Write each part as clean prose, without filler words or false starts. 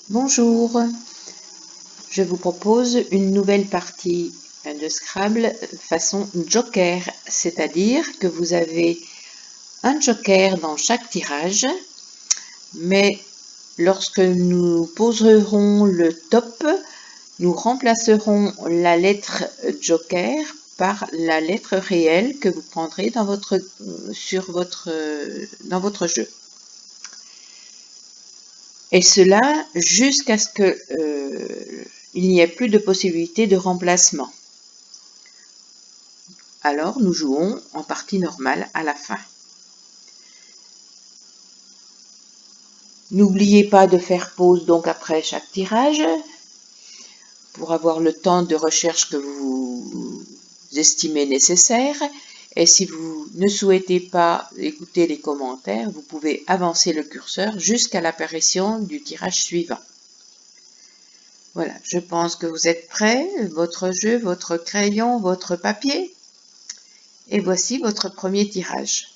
Bonjour, je vous propose une nouvelle partie de Scrabble façon joker, c'est-à-dire que vous avez un joker dans chaque tirage, mais lorsque nous poserons le top, nous remplacerons la lettre joker par la lettre réelle que vous prendrez dans votre jeu. Et cela jusqu'à ce que il n'y ait plus de possibilité de remplacement. Alors nous jouons en partie normale à la fin. N'oubliez pas de faire pause donc après chaque tirage pour avoir le temps de recherche que vous estimez nécessaire. Et si vous ne souhaitez pas écouter les commentaires, vous pouvez avancer le curseur jusqu'à l'apparition du tirage suivant. Voilà, je pense que vous êtes prêts, votre jeu, votre crayon, votre papier. Et voici votre premier tirage.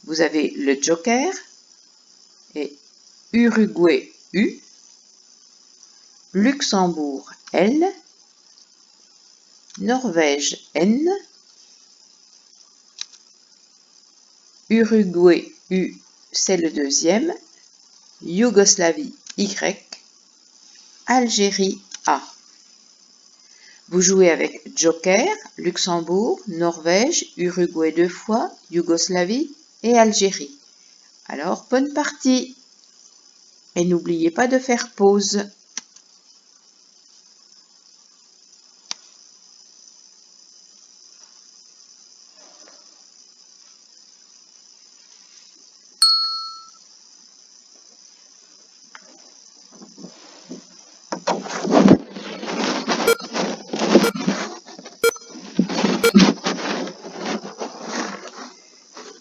Vous avez le joker et Uruguay U, Luxembourg L, Norvège N, Uruguay U, c'est le deuxième, Yougoslavie Y, Algérie A. Vous jouez avec joker, Luxembourg, Norvège, Uruguay 2 fois, Yougoslavie et Algérie. Alors, bonne partie! Et n'oubliez pas de faire pause.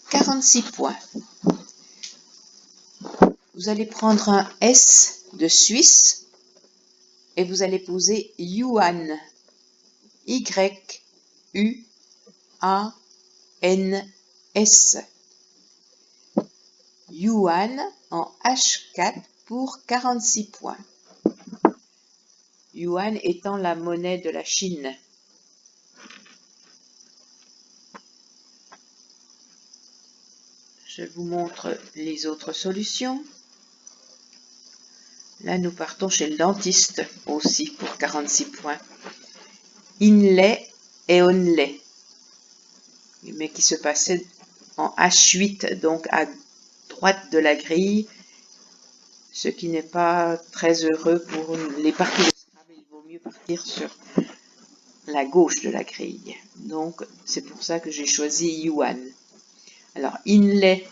« 46 points. Vous allez prendre un S de Suisse et vous allez poser Yuan. Y-U-A-N-S. Yuan en H4 pour 46 points. Yuan étant la monnaie de la Chine. Je vous montre les autres solutions. Là, nous partons chez le dentiste aussi pour 46 points. Inlay et Onlay, mais qui se passait en H8, donc à droite de la grille, ce qui n'est pas très heureux pour les parties de Scrabble. Il vaut mieux partir sur la gauche de la grille. Donc, c'est pour ça que j'ai choisi Yuan. Alors, Inlay,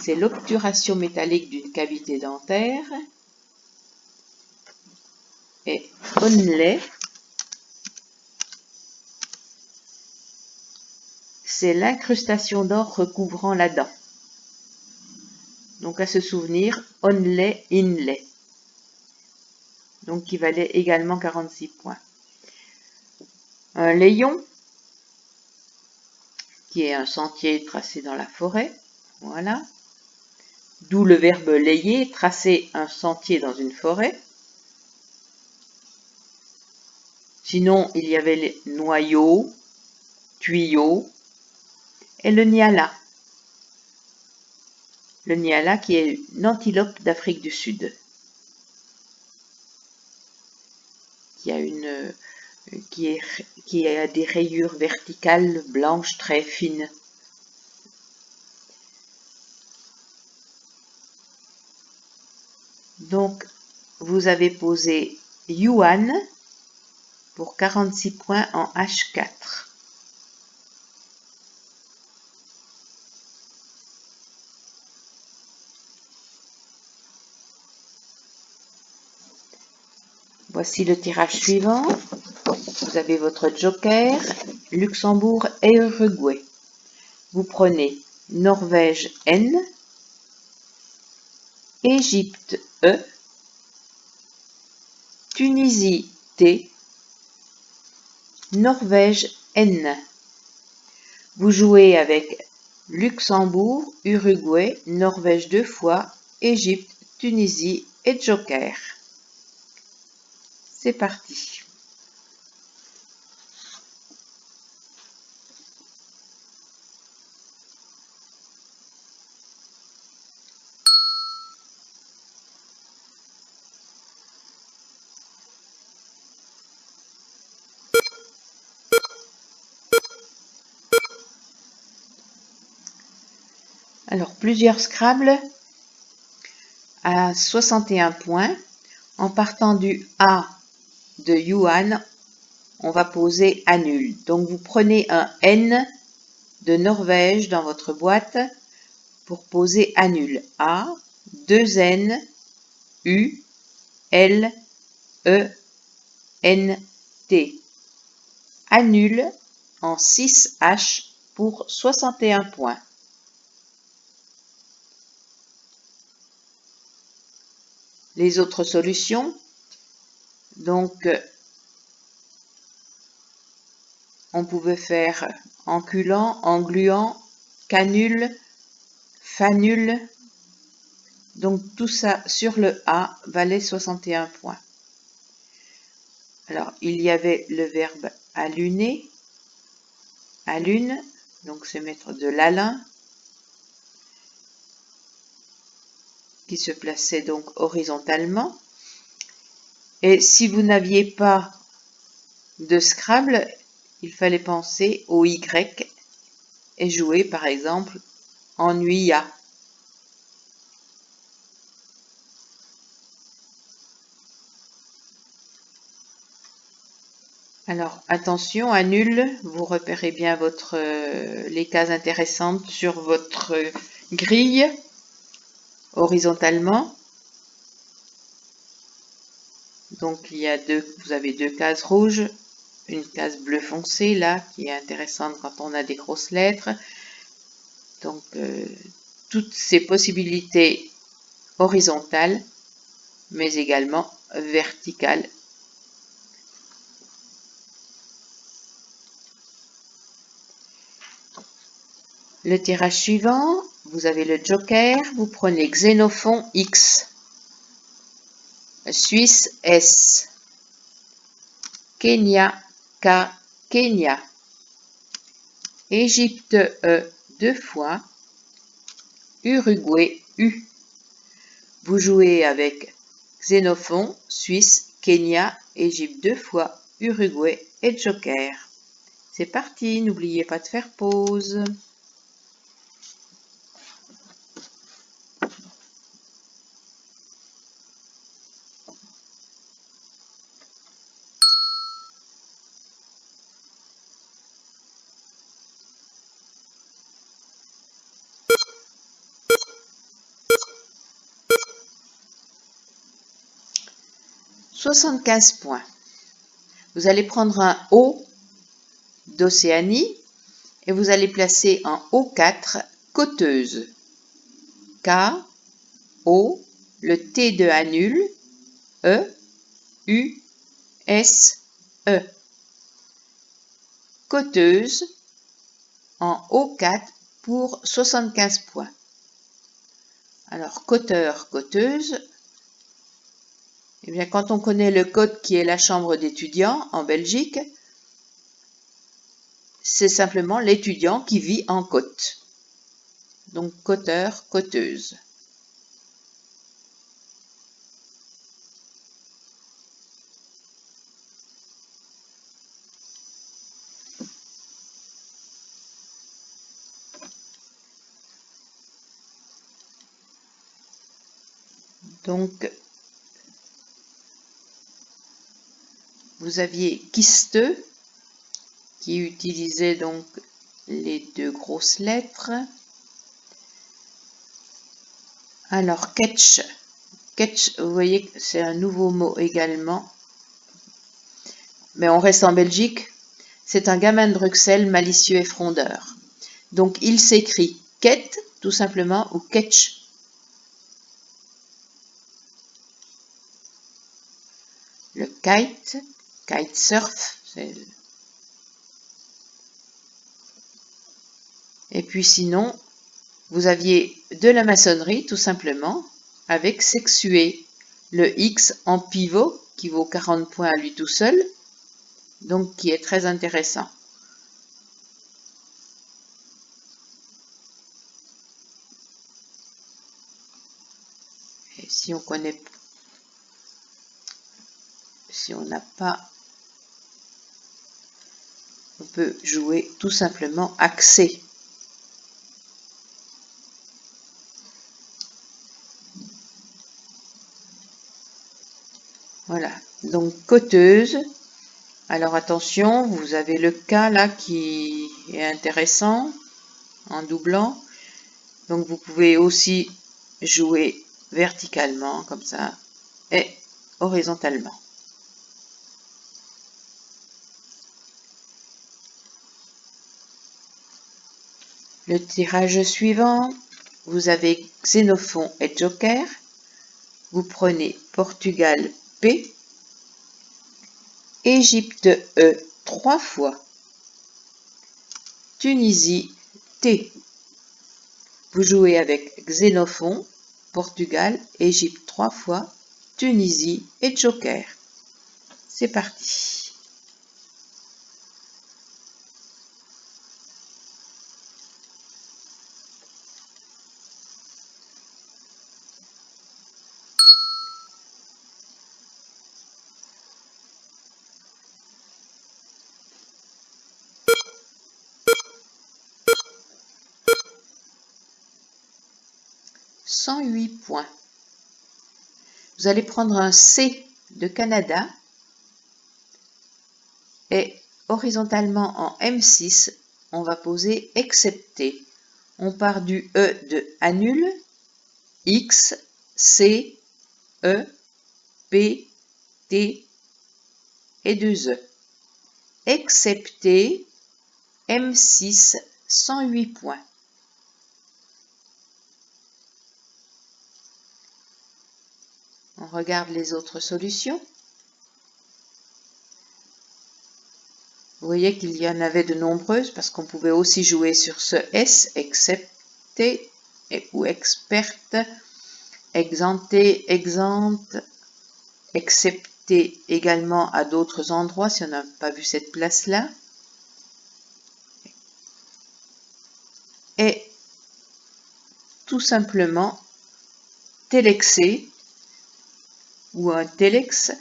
c'est l'obturation métallique d'une cavité dentaire. Et Onlay, c'est l'incrustation d'or recouvrant la dent. Donc à se souvenir, Onlay, Inlay. Donc qui valait également 46 points. Un layon, qui est un sentier tracé dans la forêt. Voilà. D'où le verbe layer, tracer un sentier dans une forêt. Sinon, il y avait les noyaux, tuyaux et le niala. Le niala qui est une antilope d'Afrique du Sud. Qui a des rayures verticales blanches très fines. Donc, vous avez posé Yuan pour 46 points en H4. Voici le tirage suivant. Vous avez votre joker, Luxembourg et Uruguay. Vous prenez Norvège N, Égypte E, Tunisie T, Norvège N. Vous jouez avec Luxembourg, Uruguay, Norvège 2 fois, Égypte, Tunisie et Joker. C'est parti. Alors, plusieurs Scrabble à 61 points. En partant du A de Yuan, on va poser annule. Donc, vous prenez un N de Norvège dans votre boîte pour poser annule. A, 2 N, U, L, E, N, T. Annule en 6 H pour 61 points. Les autres solutions, donc on pouvait faire enculant, engluant, canule, fanule. Donc tout ça sur le A valait 61 points. Alors il y avait le verbe alluner, allune, donc c'est mettre de l'alun, qui se plaçait donc horizontalement. Et si vous n'aviez pas de Scrabble, il fallait penser au Y et jouer par exemple ennuya. Alors attention, annule, vous repérez bien les cases intéressantes sur votre grille horizontalement. Donc vous avez 2 cases rouges, une case bleu foncé là qui est intéressante quand on a des grosses lettres. Donc toutes ces possibilités horizontales mais également verticales. Le tirage suivant, vous avez le joker, vous prenez Xénophon X, Suisse S, Kenya K, Kenya, Égypte E 2 fois, Uruguay U. Vous jouez avec Xénophon, Suisse, Kenya, Égypte 2 fois, Uruguay et joker. C'est parti, n'oubliez pas de faire pause. « 75 points. Vous allez prendre un O d'Océanie et vous allez placer en O4 Côteuse. K, O, le T de annule, E, U, S, E. Côteuse en O4 pour 75 points. Alors, côteur, côteuse. Eh bien, quand on connaît le code qui est la chambre d'étudiants en Belgique, c'est simplement l'étudiant qui vit en côte. Donc, côteur, côteuse. Donc, vous aviez Quisteux qui utilisait donc les 2 grosses lettres. Alors, ketch. Ketch, vous voyez que c'est un nouveau mot également. Mais on reste en Belgique. C'est un gamin de Bruxelles malicieux et frondeur. Donc, il s'écrit ket, tout simplement, ou ketch. Le kite, kitesurf, et puis sinon, vous aviez de la maçonnerie tout simplement avec sexué. Le X en pivot qui vaut 40 points à lui tout seul, donc qui est très intéressant. Et si on connaît, si on n'a pas, on peut jouer tout simplement accès. Voilà, donc coteuse. Alors attention, vous avez le cas là qui est intéressant en doublant. Donc vous pouvez aussi jouer verticalement comme ça et horizontalement. Le tirage suivant, vous avez Xénophon et Joker. Vous prenez Portugal P, Égypte E 3 fois, Tunisie T. Vous jouez avec Xénophon, Portugal, Égypte 3 fois, Tunisie et Joker. C'est parti. « 108 points. Vous allez prendre un C de Canada et horizontalement en M6, on va poser excepté. On part du E de annule, X, C, E, P, T et 2 E. Excepté M6, 108 points. On regarde les autres solutions. Vous voyez qu'il y en avait de nombreuses parce qu'on pouvait aussi jouer sur ce S, excepté ou experte, exempté, exempte, excepté également à d'autres endroits si on n'a pas vu cette place-là. Et tout simplement télexé ou un télex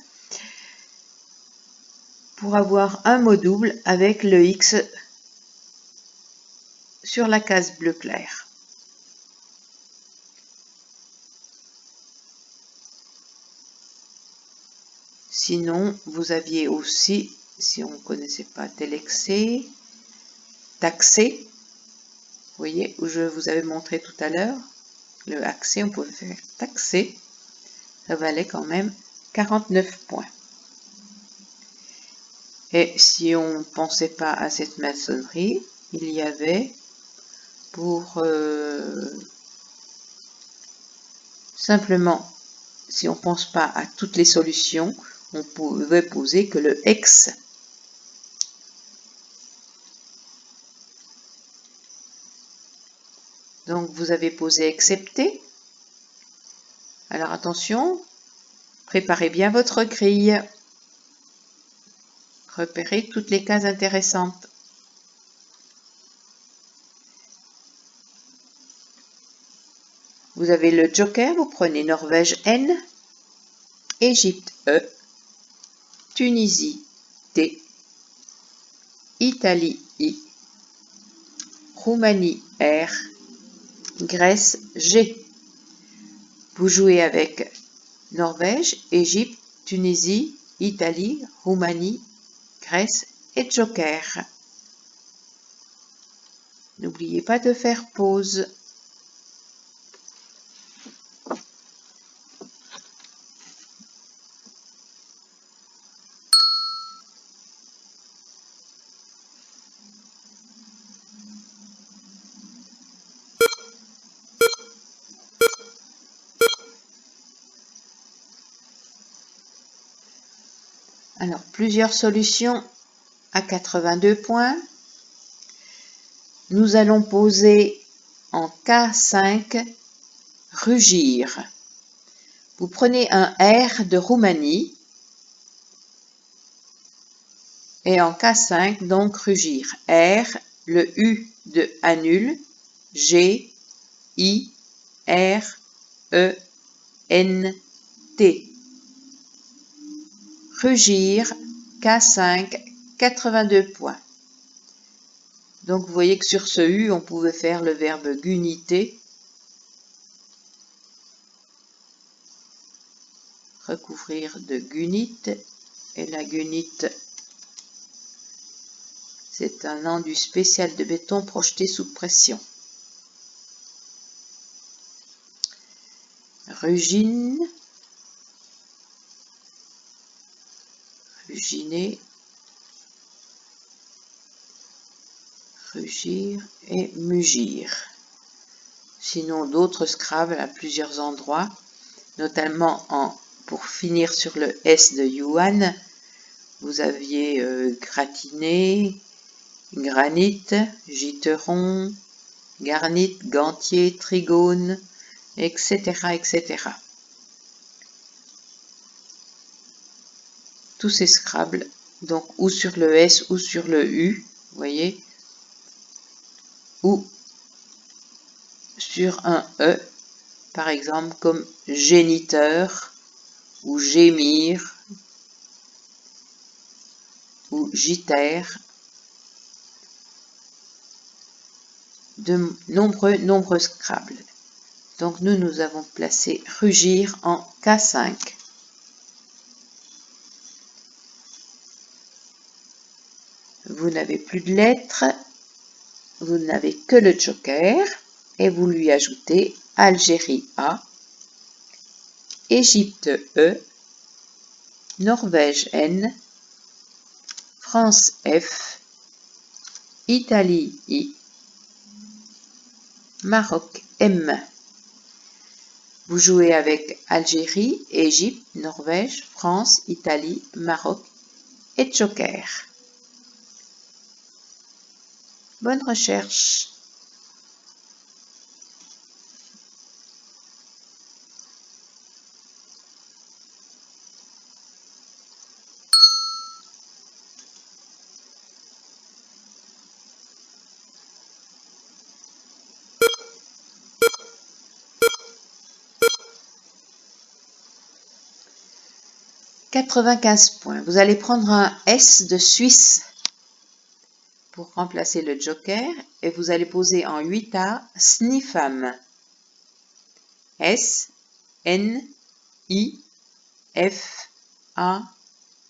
pour avoir un mot double avec le X sur la case bleu clair. Sinon, vous aviez aussi, si on ne connaissait pas télexé, taxé, vous voyez, où je vous avais montré tout à l'heure, le accès, on pouvait faire taxé, ça valait quand même 49 points. Et si on ne pensait pas à cette maçonnerie, il y avait pour simplement, si on ne pense pas à toutes les solutions, on pouvait poser que le X. Donc vous avez posé excepté. Alors attention, préparez bien votre grille. Repérez toutes les cases intéressantes. Vous avez le Joker, vous prenez Norvège N, Égypte E, Tunisie T, Italie I, Roumanie R, Grèce G. Vous jouez avec Norvège, Égypte, Tunisie, Italie, Roumanie, Grèce et Joker. N'oubliez pas de faire pause. Alors, plusieurs solutions à 82 points. Nous allons poser en K5, rugir. Vous prenez un R de Roumanie et en K5, donc rugir. R, le U de annule, G, I, R, E, N, T. Rugir, K5, 82 points. Donc vous voyez que sur ce U, on pouvait faire le verbe guniter. Recouvrir de gunite. Et la gunite, c'est un enduit spécial de béton projeté sous pression. Rugine, ruginer, rugir et mugir. Sinon d'autres Scrabble à plusieurs endroits, notamment pour finir sur le S de Yuan, vous aviez gratiné, granite, giteron, garnite, gantier, trigone, etc., etc. Tous ces Scrabble, donc ou sur le S ou sur le U, vous voyez, ou sur un E, par exemple comme géniteur ou gémir ou gitère. De nombreux Scrabble. Donc nous avons placé rugir en K5. Vous n'avez plus de lettres, vous n'avez que le joker et vous lui ajoutez Algérie A, Égypte E, Norvège N, France F, Italie I, Maroc M. Vous jouez avec Algérie, Égypte, Norvège, France, Italie, Maroc et joker. Bonne recherche. « 95 points. Vous allez prendre un S de Suisse pour remplacer le joker et vous allez poser en 8A Snifam. S, N, I, F, A,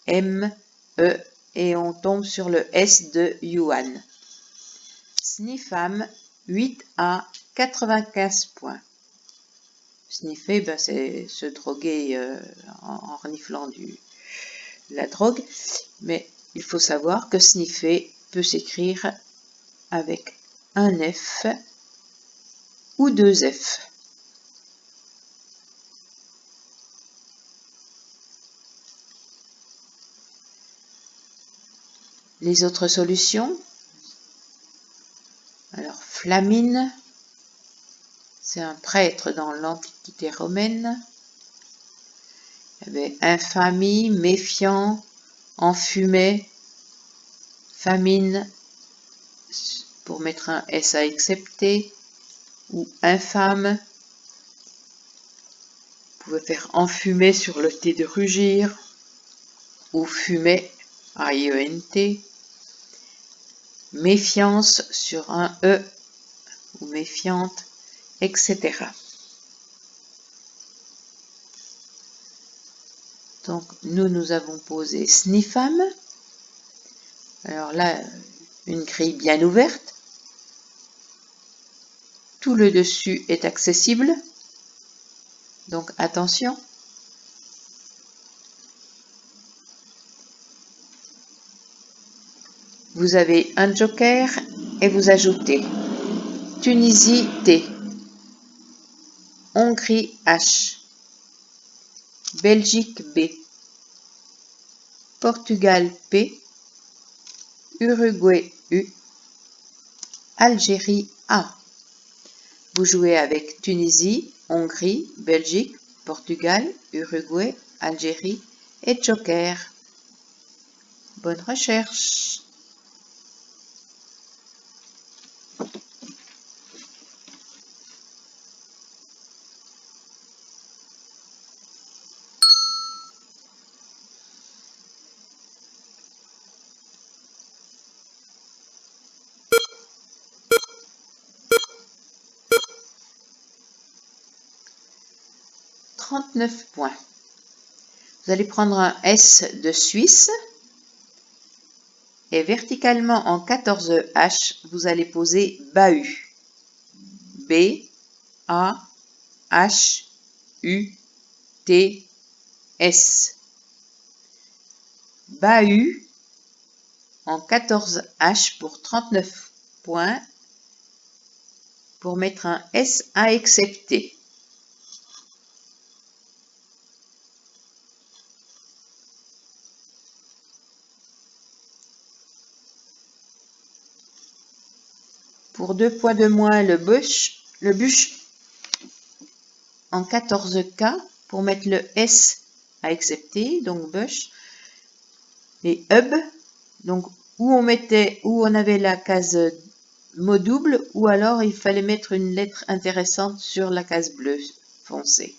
M, E et on tombe sur le S de Yuan. Snifam, 8A, 95 points. Sniffer, ben, c'est se droguer en reniflant la drogue, mais il faut savoir que sniffer peut s'écrire avec un F ou deux F. Les autres solutions, alors Flamine, c'est un prêtre dans l'Antiquité romaine. Il y avait infamie, méfiant, enfumé, famine, pour mettre un S à excepter, ou infâme. Vous pouvez faire enfumer sur le T de rugir, ou fumer, A-I-E-N-T. Méfiance sur un E, ou méfiante, etc. Donc, nous avons posé Snifam. Alors là, une grille bien ouverte. Tout le dessus est accessible. Donc, attention. Vous avez un joker et vous ajoutez Tunisie T, Hongrie H, Belgique B, Portugal P, Uruguay U, Algérie A. Vous jouez avec Tunisie, Hongrie, Belgique, Portugal, Uruguay, Algérie et Joker. Bonne recherche! « 39 points. Vous allez prendre un S de Suisse et verticalement en 14 H, vous allez poser bahut. B, A, H, U, T, S. Bahut en 14 H pour 39 points pour mettre un S à accepter. Pour 2 points de moins, le bûche en 14 K pour mettre le S à accepter, donc bush. Les hub, donc où on avait la case mot double, ou alors il fallait mettre une lettre intéressante sur la case bleue foncée.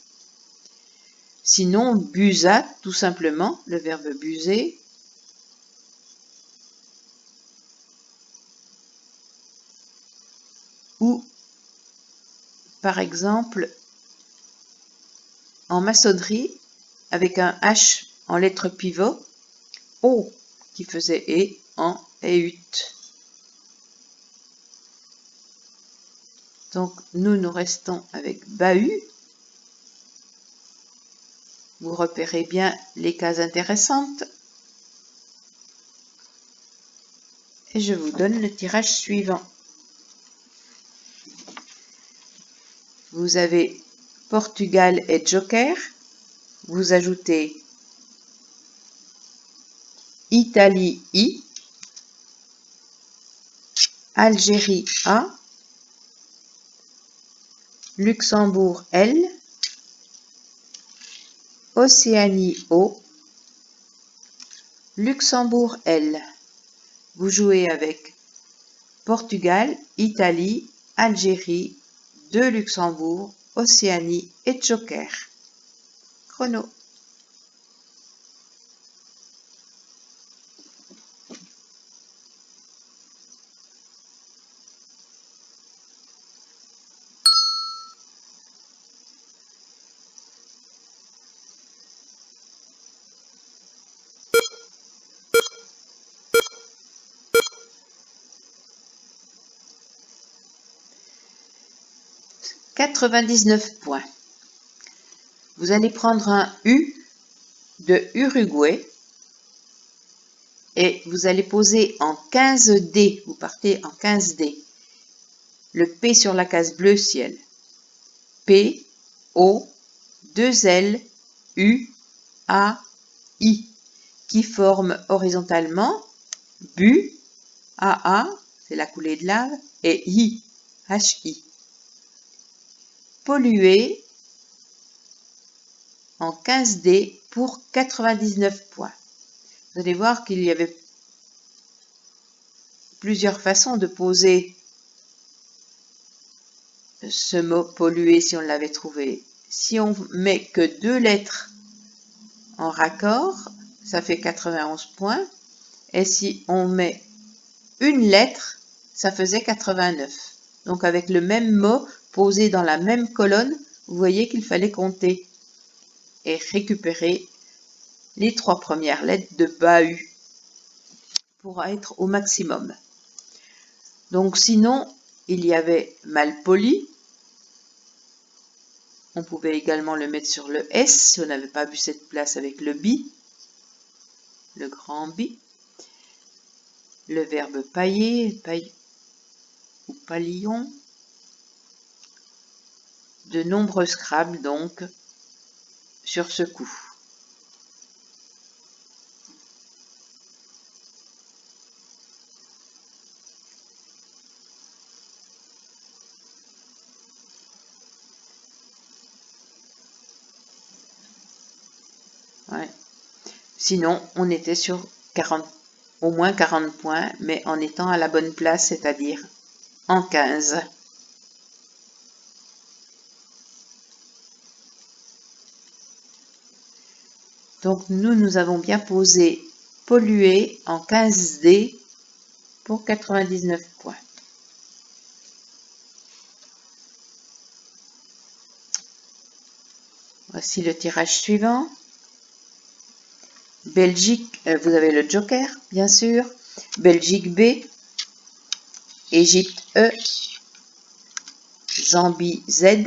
Sinon, busa, tout simplement, le verbe buser. Ou, par exemple, en maçonnerie, avec un H en lettre pivot, O qui faisait et en et-ut. Donc, nous restons avec bahut. Vous repérez bien les cases intéressantes. Et je vous donne le tirage suivant. Vous avez Portugal et Joker. Vous ajoutez Italie I, Algérie A, Luxembourg L, Océanie O, Luxembourg L. Vous jouez avec Portugal, Italie, Algérie, 2 Luxembourg, Océanie et Joker. Chrono. « 99 points. Vous allez prendre un U de Uruguay et vous allez poser en 15 D. Vous partez en 15 D. Le P sur la case bleu ciel. P, O, 2 L, U, A, I, qui forment horizontalement Bu, AA, c'est la coulée de lave, et I, HI. Polluer en 15D pour 99 points. Vous allez voir qu'il y avait plusieurs façons de poser ce mot polluer si on l'avait trouvé. Si on met que 2 lettres en raccord, ça fait 91 points. Et si on met une lettre, ça faisait 89. Donc avec le même mot posé dans la même colonne, vous voyez qu'il fallait compter et récupérer les 3 premières lettres de bahut pour être au maximum. Donc sinon, il y avait malpoli. On pouvait également le mettre sur le S si on n'avait pas vu cette place avec le bi, le grand bi. Le verbe pailler, ou palion. De nombreux Scrabble donc sur ce coup. Ouais. Sinon, on était sur 40, au moins 40 points, mais en étant à la bonne place, c'est-à-dire en 15. Donc nous avons bien posé polluer en 15D pour 99 points. Voici le tirage suivant. Belgique, vous avez le joker, bien sûr. Belgique B, Égypte E, Zambie Z,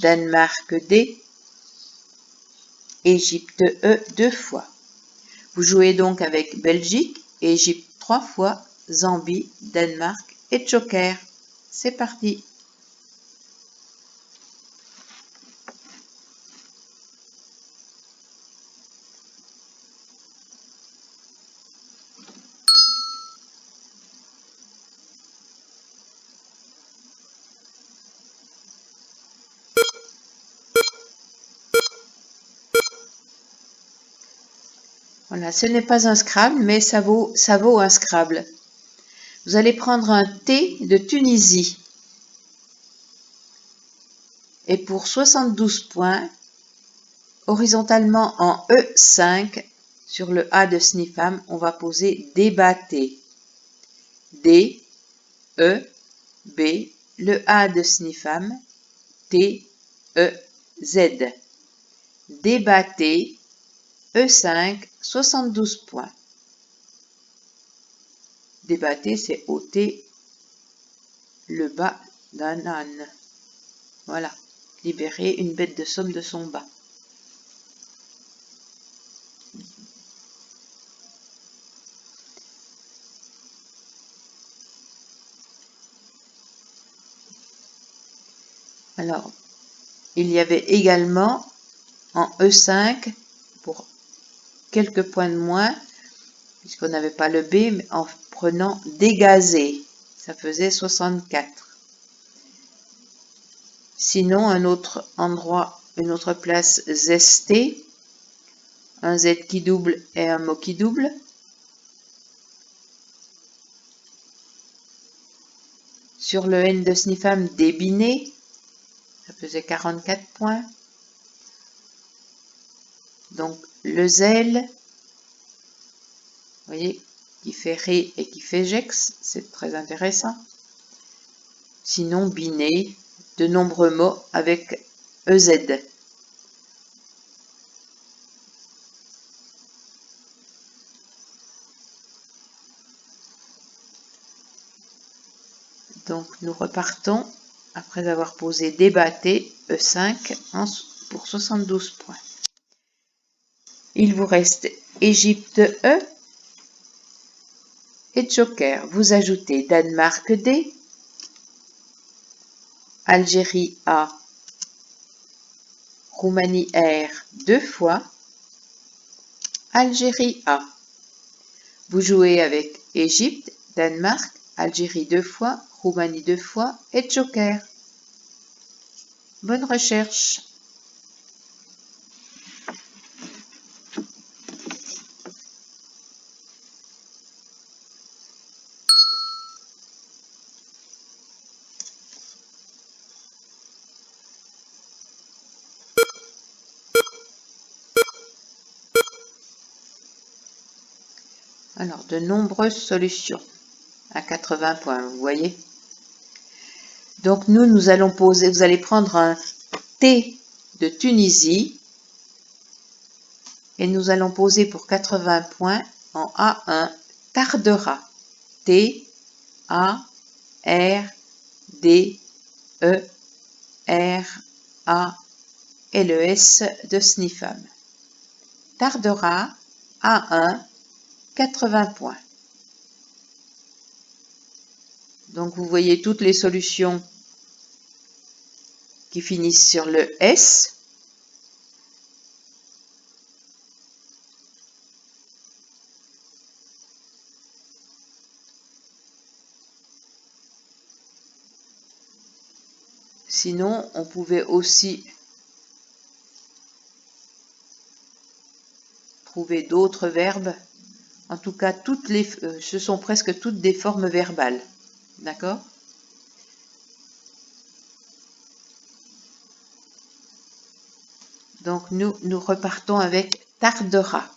Danemark D, Égypte E 2 fois. Vous jouez donc avec Belgique, Égypte 3 fois, Zambie, Danemark et joker. C'est parti. Voilà, ce n'est pas un Scrabble, mais ça vaut un Scrabble. Vous allez prendre un T de Tunisie. Et pour 72 points, horizontalement en E5, sur le A de Snifam, on va poser débatté. D, E, B, le A de Snifam, T, E, Z. Débatté, E5, 72 points. Débatté, c'est ôter le bas d'un âne. Voilà, libérer une bête de somme de son bas. Alors, il y avait également en E5, pour quelques points de moins, puisqu'on n'avait pas le B, mais en prenant dégazé, ça faisait 64. Sinon, un autre endroit, une autre place zesté, un Z qui double et un mot qui double. Sur le N de Snifam, débiné, ça faisait 44 points. Donc, le zel, vous voyez, qui fait ré et qui fait gex, c'est très intéressant. Sinon, biné, de nombreux mots avec EZ. Donc, nous repartons après avoir posé débatté E5 pour 72 points. Il vous reste Égypte E et joker. Vous ajoutez Danemark D, Algérie A, Roumanie R 2 fois, Algérie A. Vous jouez avec Égypte, Danemark, Algérie 2 fois, Roumanie 2 fois et joker. Bonne recherche. Alors, de nombreuses solutions à 80 points, vous voyez. Donc, nous allons poser, vous allez prendre un T de Tunisie et nous allons poser pour 80 points en A1, tardera. T, A, R, D, E, R, A et le S de Snifam. Tardera, A1, 80 points. Donc vous voyez toutes les solutions qui finissent sur le S. Sinon, on pouvait aussi trouver d'autres verbes. En tout cas, ce sont presque toutes des formes verbales. D'accord? Donc, nous repartons avec tardera.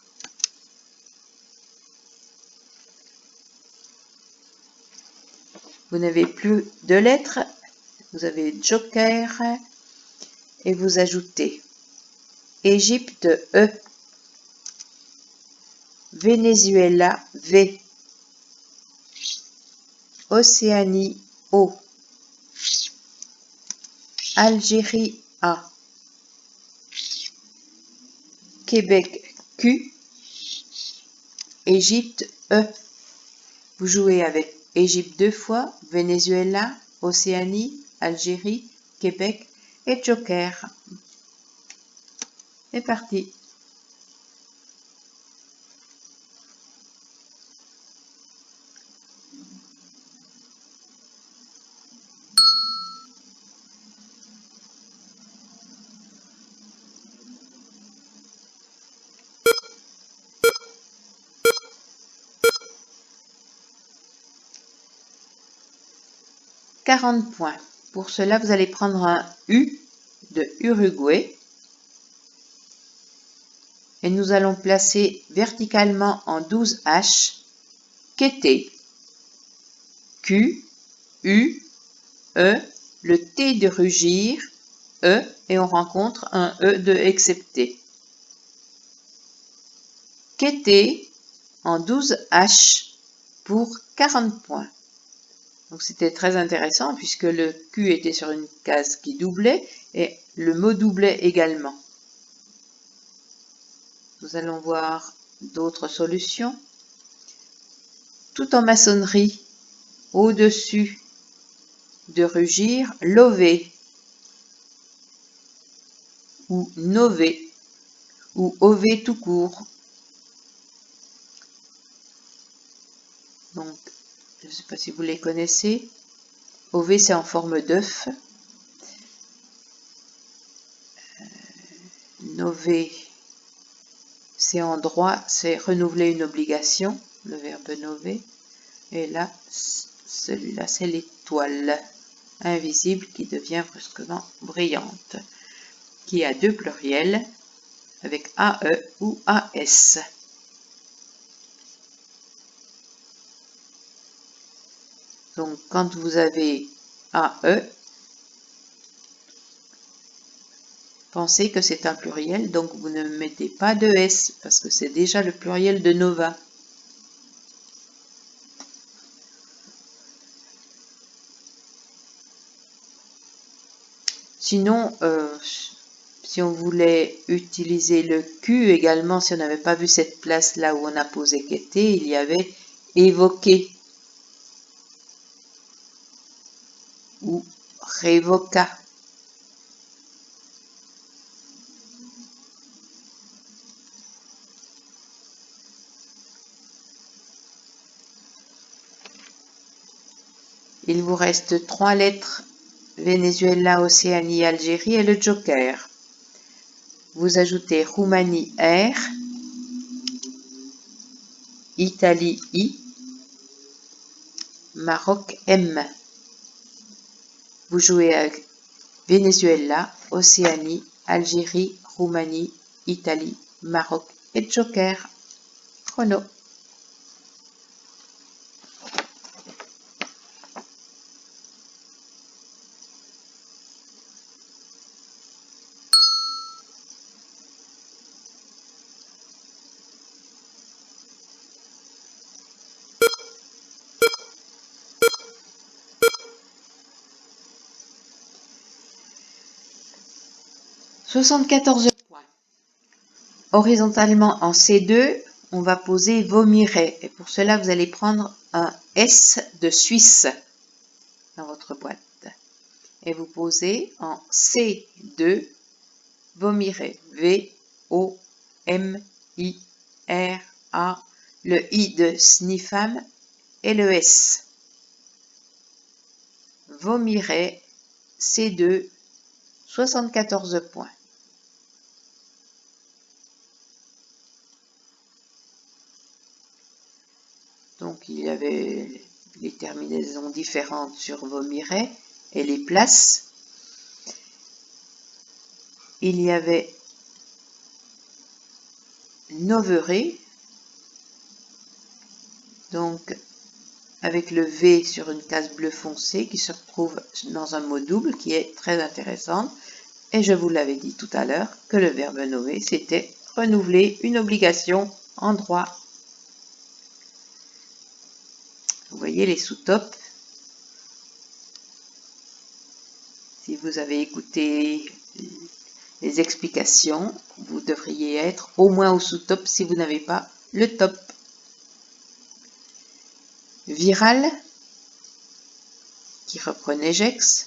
Vous n'avez plus de lettres. Vous avez joker et vous ajoutez Égypte E, Venezuela V, Océanie O, Algérie A, Québec Q, Égypte E. Vous jouez avec Égypte 2 fois, Venezuela, Océanie, Algérie, Québec et joker. C'est parti. « 40 points. Pour cela, vous allez prendre un U de Uruguay et nous allons placer verticalement en 12 H Kété, Q, U, E, le T de rugir, E, et on rencontre un E de excepté. Kété en 12 H pour 40 points. Donc c'était très intéressant puisque le Q était sur une case qui doublait et le mot doublait également. Nous allons voir d'autres solutions. Tout en maçonnerie, au-dessus de rugir, lové ou nové ou ové tout court. Donc, je ne sais pas si vous les connaissez. Ové, c'est en forme d'œuf. Nové, c'est en droit, c'est renouveler une obligation, le verbe nover. Et là, celui-là, c'est l'étoile invisible qui devient brusquement brillante, qui a deux pluriels avec AE ou AS. Donc, quand vous avez AE, pensez que c'est un pluriel, donc vous ne mettez pas de S, parce que c'est déjà le pluriel de Nova. Sinon, si on voulait utiliser le Q également, si on n'avait pas vu cette place là où on a posé Kété, il y avait évoqué ou révoca. Il vous reste 3 lettres, Venezuela, Océanie, Algérie et le joker. Vous ajoutez Roumanie R, Italie I, Maroc M. Vous jouez avec Venezuela, Océanie, Algérie, Roumanie, Italie, Maroc et joker. Chrono. « 74 points. Horizontalement en C2, on va poser vomirait. Et pour cela, vous allez prendre un S de Suisse dans votre boîte. Et vous posez en C2, vomirait. V-O-M-I-R-A, le I de Sniffam et le S. Vomirait, C2, 74 points. Donc il y avait les terminaisons différentes sur vomirait et les places. Il y avait noverait, donc avec le V sur une case bleu foncé qui se retrouve dans un mot double qui est très intéressant. Et je vous l'avais dit tout à l'heure que le verbe nover, c'était renouveler une obligation en droit. Vous voyez les sous-topes. Si vous avez écouté les explications, vous devriez être au moins au sous-top si vous n'avez pas le top. Viral, qui reprenait Gex.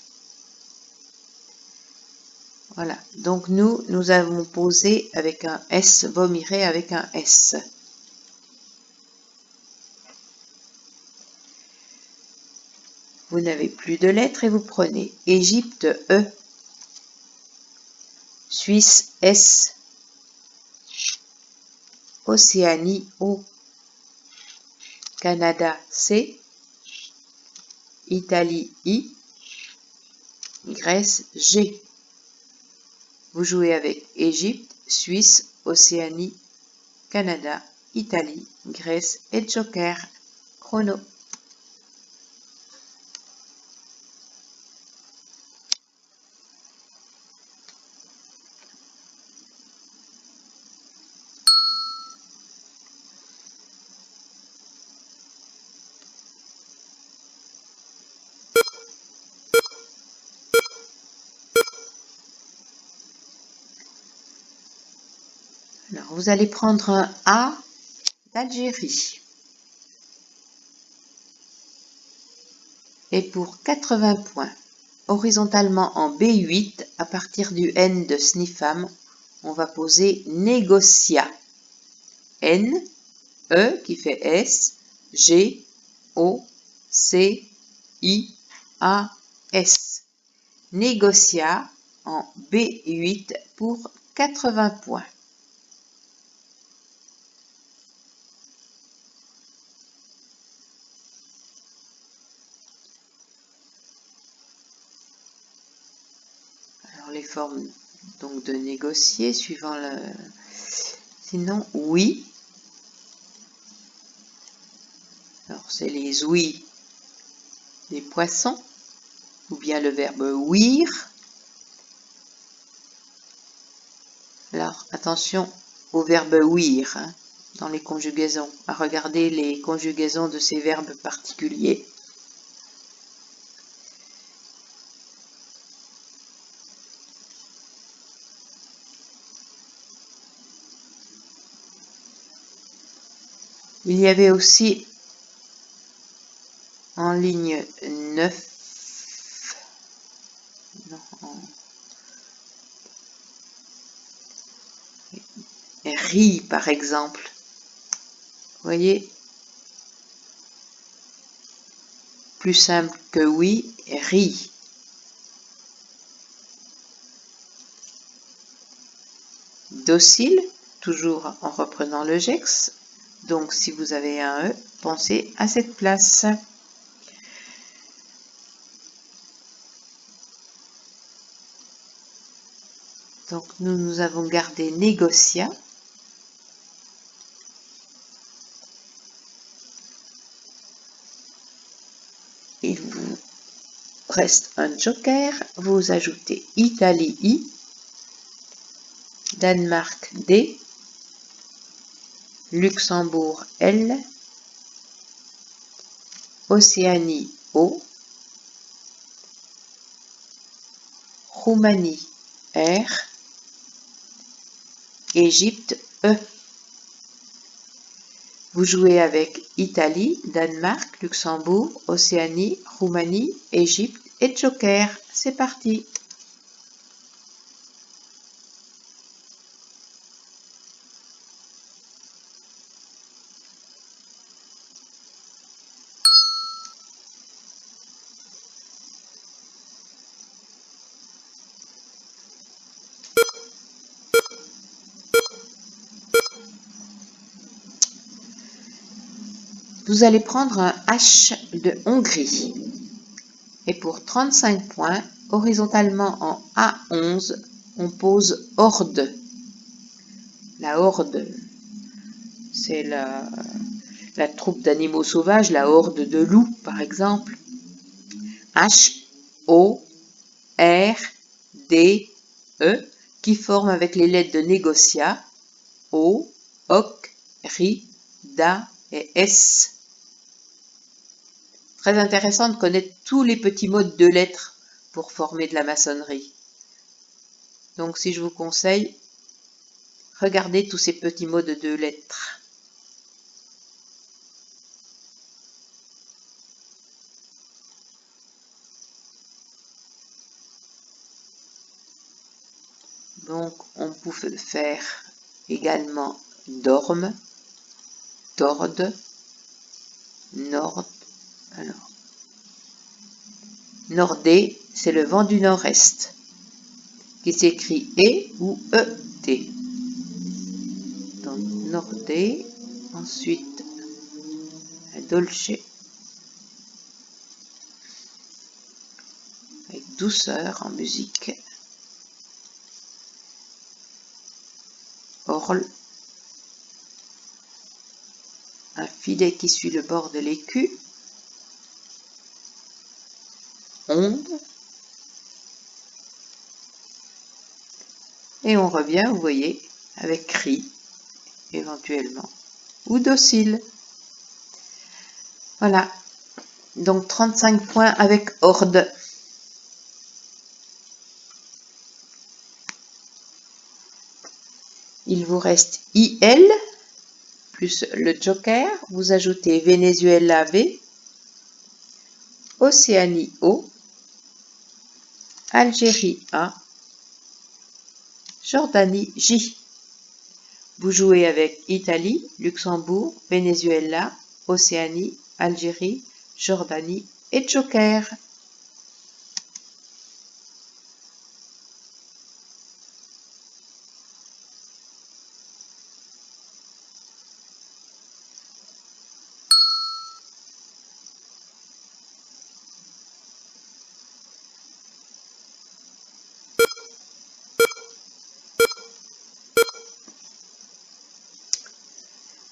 Voilà, donc nous avons posé avec un S, vomirait avec un S. Vous n'avez plus de lettres et vous prenez Égypte E, Suisse S, Océanie O, Canada C, Italie I, Grèce G. Vous jouez avec Égypte, Suisse, Océanie, Canada, Italie, Grèce et Joker. Chrono. Alors, vous allez prendre un A d'Algérie. Et pour 80 points, horizontalement en B8, à partir du N de Snifam, on va poser négocia. N, E qui fait S, G, O, C, I, A, S. Négocia en B8 pour 80 points. Alors les formes donc de négocier suivant le... Sinon, oui. Alors c'est les ouïs des poissons, ou bien le verbe ouïr. Alors attention au verbe ouïr hein, dans les conjugaisons, à regarder les conjugaisons de ces verbes particuliers. Il y avait aussi en ligne 9, non, ri par exemple. Vous voyez, plus simple que oui, ri. Docile, toujours en reprenant le gex. Donc si vous avez un E, pensez à cette place. Donc nous avons gardé négocia. Il vous reste un joker. Vous ajoutez Italie I, Danemark D, Luxembourg L, Océanie O, Roumanie R, Égypte E. Vous jouez avec Italie, Danemark, Luxembourg, Océanie, Roumanie, Égypte et Joker. C'est parti! Vous allez prendre un H de Hongrie. Et pour 35 points, horizontalement en A11, on pose horde. La horde, c'est la troupe d'animaux sauvages, la horde de loups par exemple. H-O-R-D-E qui forme avec les lettres de négociat O, OC, RI, DA et S. Très intéressant de connaître tous les petits mots de 2 lettres pour former de la maçonnerie. Donc si je vous conseille, regardez tous ces petits mots de 2 lettres. Donc on peut faire également dorme, torde, nord. Alors, nordé, c'est le vent du nord-est, qui s'écrit E ou E-T. Donc nordé, ensuite dolce, avec douceur en musique. Orle, un filet qui suit le bord de l'écu. Onde. Et on revient, vous voyez, avec cri, éventuellement, ou docile. Voilà, donc 35 points avec horde. Il vous reste IL, plus le joker, vous ajoutez Venezuela V, Océanie O, Algérie A, Jordanie J. Vous jouez avec Italie, Luxembourg, Venezuela, Océanie, Algérie, Jordanie et joker.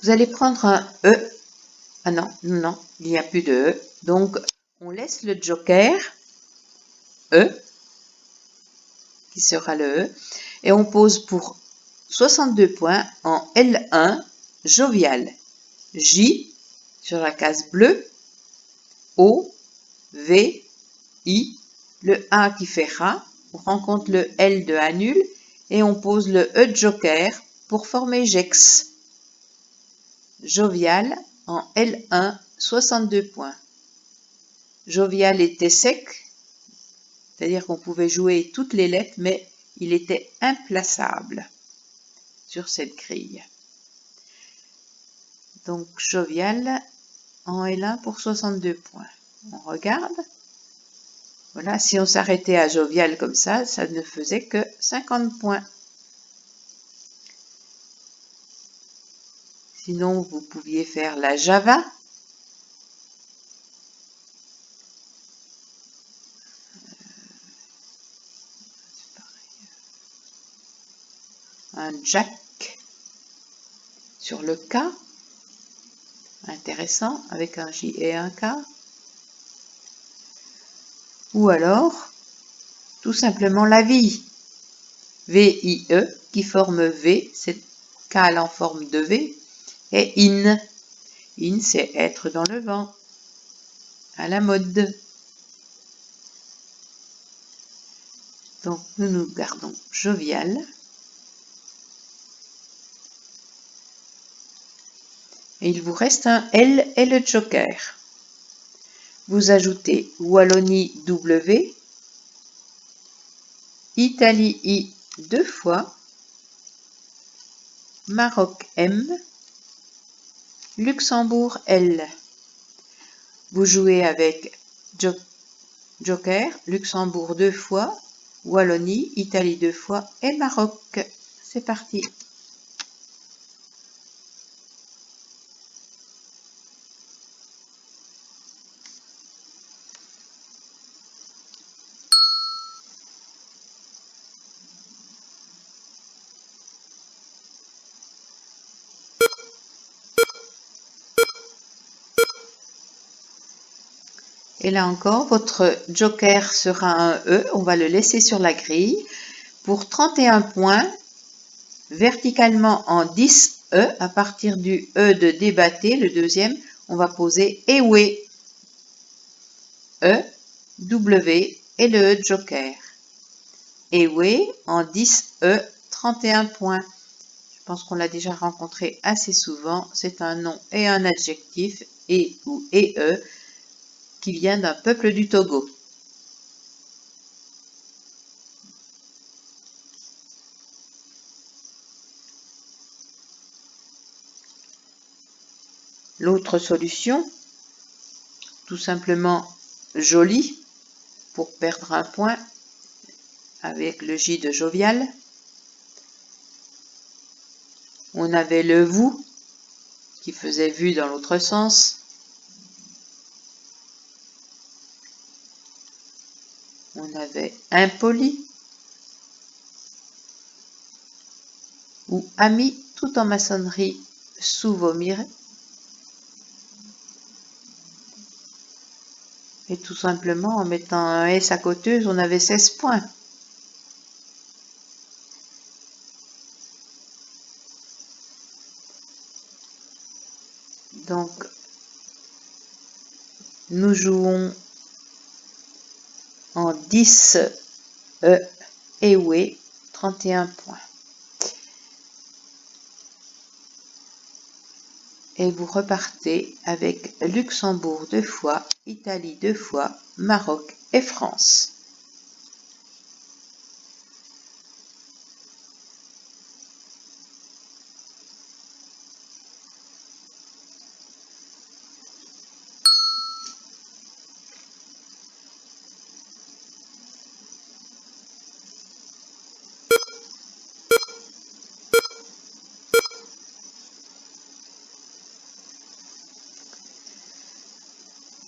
Vous allez prendre un E. Ah non, non, il n'y a plus de E. Donc, on laisse le joker, E, qui sera le E, et on pose pour 62 points en L1, jovial. J, sur la case bleue, O, V, I, le A qui fait Ra, on rencontre le L de annule, et on pose le E joker pour former Gex. Jovial en L1, 62 points. Jovial était sec, c'est-à-dire qu'on pouvait jouer toutes les lettres, mais il était implaçable sur cette grille. Donc jovial en L1 pour 62 points. On regarde. Voilà, si on s'arrêtait à jovial comme ça ne faisait que 50 points. Sinon, vous pouviez faire la Java. Un Jack sur le K. Intéressant, avec un J et un K. Ou alors, tout simplement la vie. V-I-E, qui forme V, c'est K en forme de V. Et in. In, c'est être dans le vent. À la mode. Donc, nous gardons jovial. Et il vous reste un L et le joker. Vous ajoutez Wallonie W, Italie I 2 fois, Maroc M, Luxembourg L. Vous jouez avec joker, Luxembourg 2 fois, Wallonie, Italie 2 fois et Maroc. C'est parti. Et là encore, votre joker sera un E. On va le laisser sur la grille. Pour 31 points, verticalement en 10 E, à partir du E de débatté, le deuxième, on va poser Ewe, E, W et le E joker. Ewe en 10 E, 31 points. Je pense qu'on l'a déjà rencontré assez souvent. C'est un nom et un adjectif, et ou EE, qui vient d'un peuple du Togo. L'autre solution, tout simplement joli, pour perdre un point, avec le J de jovial. On avait le vous, qui faisait vu dans l'autre sens. On avait impoli, ou ami, tout en maçonnerie, sous vomir. Et tout simplement, en mettant un S à côté, on avait 16 points. Donc, nous jouons en 10 E et Ewe, 31 points. Et vous repartez avec Luxembourg 2 fois, Italie 2 fois, Maroc et France.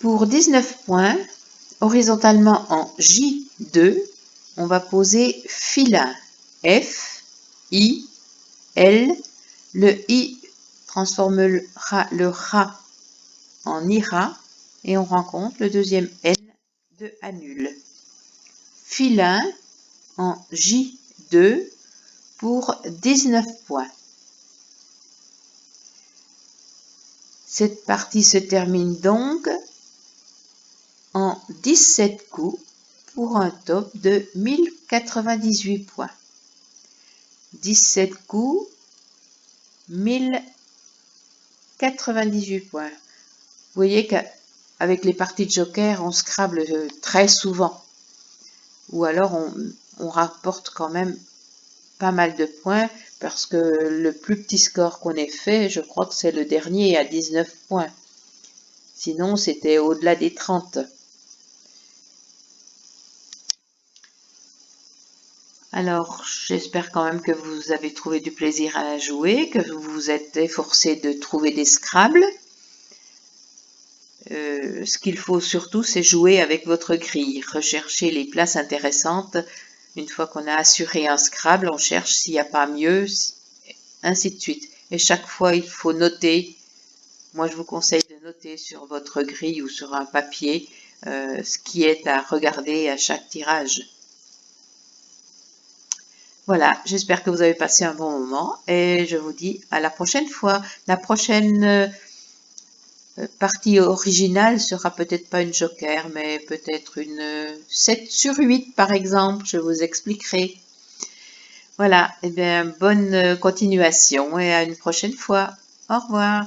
Pour 19 points, horizontalement en J2, on va poser filin. F, I, L. Le I transformera le Ra en ira et on rencontre le deuxième N de annule. Filin en J2 pour 19 points. Cette partie se termine donc en 17 coups pour un top de 1098 points. 17 coups, 1098 points. Vous voyez qu'avec les parties de joker, on scrable très souvent. Ou alors on rapporte quand même pas mal de points parce que le plus petit score qu'on ait fait, je crois que c'est le dernier à 19 points. Sinon, c'était au-delà des 30. Alors, j'espère quand même que vous avez trouvé du plaisir à la jouer, que vous vous êtes efforcé de trouver des Scrabble. Ce qu'il faut surtout, c'est jouer avec votre grille, rechercher les places intéressantes. Une fois qu'on a assuré un Scrabble, on cherche s'il n'y a pas mieux, ainsi de suite. Et chaque fois, il faut noter. Moi, je vous conseille de noter sur votre grille ou sur un papier ce qui est à regarder à chaque tirage. Voilà, j'espère que vous avez passé un bon moment et je vous dis à la prochaine fois. La prochaine partie originale sera peut-être pas une joker, mais peut-être une 7 sur 8 par exemple, je vous expliquerai. Voilà, et bien bonne continuation et à une prochaine fois. Au revoir.